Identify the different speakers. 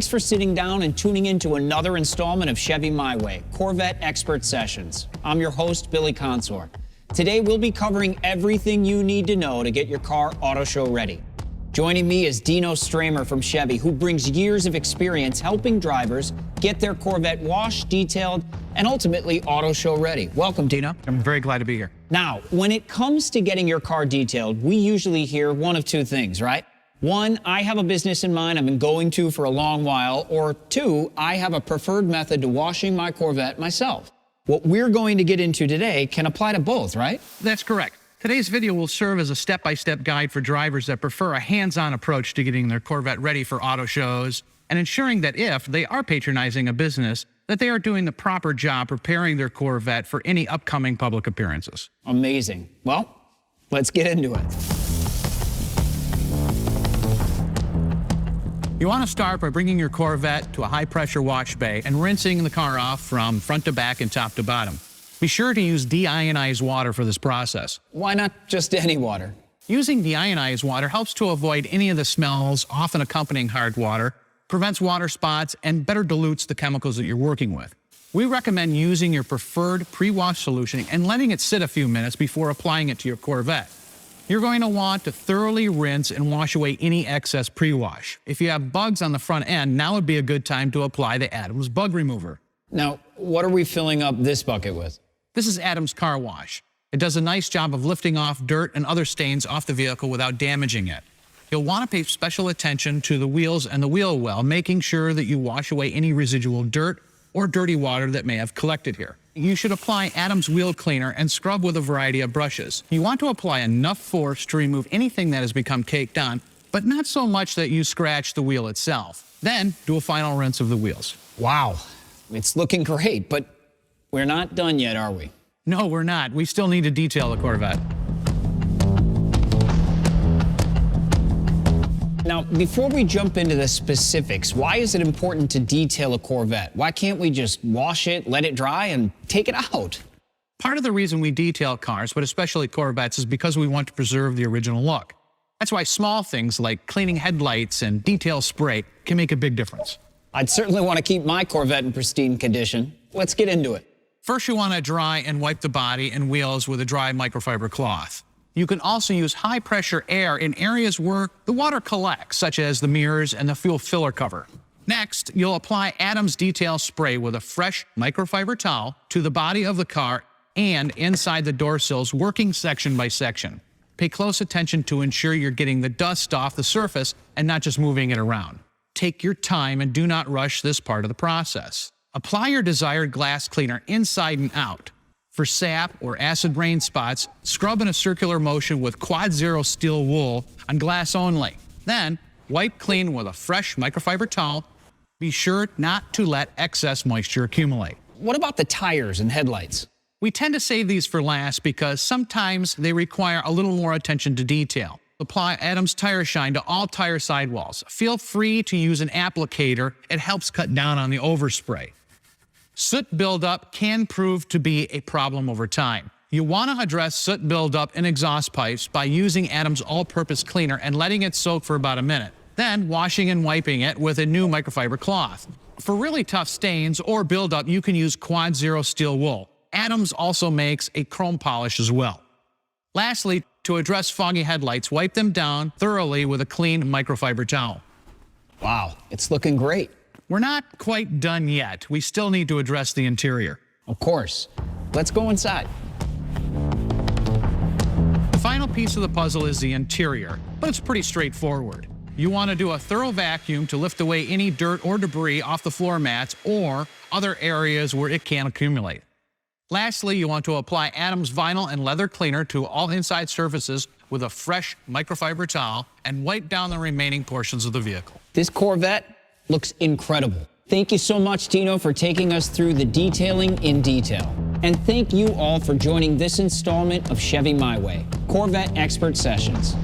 Speaker 1: Thanks for sitting down and tuning into another installment of Chevy My Way, Corvette Expert Sessions. I'm your host, Billy Consor. Today, we'll be covering everything you need to know to get your car auto show ready. Joining me is Dino Stramer from Chevy, who brings years of experience helping drivers get their Corvette washed, detailed, and ultimately auto show ready. Welcome, Dino.
Speaker 2: I'm very glad to be here.
Speaker 1: Now, when it comes to getting your car detailed, we usually hear one of two things, right? One, I have a business in mind I've been going to for a long while, or two, I have a preferred method to washing my Corvette myself. What we're going to get into today can apply to both, right?
Speaker 2: That's correct. Today's video will serve as a step-by-step guide for drivers that prefer a hands-on approach to getting their Corvette ready for auto shows and ensuring that if they are patronizing a business, that they are doing the proper job preparing their Corvette for any upcoming public appearances.
Speaker 1: Amazing. Well, let's get into it.
Speaker 2: You want to start by bringing your Corvette to a high-pressure wash bay and rinsing the car off from front to back and top to bottom. Be sure to use deionized water for this process.
Speaker 1: Why not just any water?
Speaker 2: Using deionized water helps to avoid any of the smells often accompanying hard water, prevents water spots, and better dilutes the chemicals that you're working with. We recommend using your preferred pre-wash solution and letting it sit a few minutes before applying it to your Corvette. You're going to want to thoroughly rinse and wash away any excess pre-wash. If you have bugs on the front end, now would be a good time to apply the Adams Bug Remover.
Speaker 1: Now, what are we filling up this bucket with?
Speaker 2: This is Adams Car Wash. It does a nice job of lifting off dirt and other stains off the vehicle without damaging it. You'll want to pay special attention to the wheels and the wheel well, making sure that you wash away any residual dirt or dirty water that may have collected here. You should apply Adams Wheel Cleaner and scrub with a variety of brushes. You want to apply enough force to remove anything that has become caked on, but not so much that you scratch the wheel itself. Then, do a final rinse of the wheels.
Speaker 1: Wow, it's looking great, but we're not done yet, are we?
Speaker 2: No, we're not. We still need to detail the Corvette.
Speaker 1: Now, before we jump into the specifics, why is it important to detail a Corvette? Why can't we just wash it, let it dry, and take it out?
Speaker 2: Part of the reason we detail cars, but especially Corvettes, is because we want to preserve the original look. That's why small things like cleaning headlights and detail spray can make a big difference.
Speaker 1: I'd certainly want to keep my Corvette in pristine condition. Let's get into it.
Speaker 2: First, you want to dry and wipe the body and wheels with a dry microfiber cloth. You can also use high-pressure air in areas where the water collects, such as the mirrors and the fuel filler cover. Next, you'll apply Adams Detail Spray with a fresh microfiber towel to the body of the car and inside the door sills, working section by section. Pay close attention to ensure you're getting the dust off the surface and not just moving it around. Take your time and do not rush this part of the process. Apply your desired glass cleaner inside and out. For sap or acid rain spots, scrub in a circular motion with Quad Zero steel wool on glass only. Then, wipe clean with a fresh microfiber towel. Be sure not to let excess moisture accumulate.
Speaker 1: What about the tires and headlights?
Speaker 2: We tend to save these for last because sometimes they require a little more attention to detail. Apply Adams Tire Shine to all tire sidewalls. Feel free to use an applicator. It helps cut down on the overspray. Soot buildup can prove to be a problem over time. You want to address soot buildup in exhaust pipes by using Adams All-Purpose Cleaner and letting it soak for about a minute. Then washing and wiping it with a new microfiber cloth. For really tough stains or buildup, you can use Quad Zero steel wool. Adams also makes a chrome polish as well. Lastly, to address foggy headlights, wipe them down thoroughly with a clean microfiber towel.
Speaker 1: Wow, it's looking great.
Speaker 2: We're not quite done yet. We still need to address the interior.
Speaker 1: Of course. Let's go inside.
Speaker 2: The final piece of the puzzle is the interior, but it's pretty straightforward. You want to do a thorough vacuum to lift away any dirt or debris off the floor mats or other areas where it can accumulate. Lastly, you want to apply Adams Vinyl and Leather Cleaner to all inside surfaces with a fresh microfiber towel and wipe down the remaining portions of the vehicle.
Speaker 1: This Corvette looks incredible. Thank you so much, Tino, for taking us through the detailing in detail. And thank you all for joining this installment of Chevy My Way, Corvette Expert Sessions.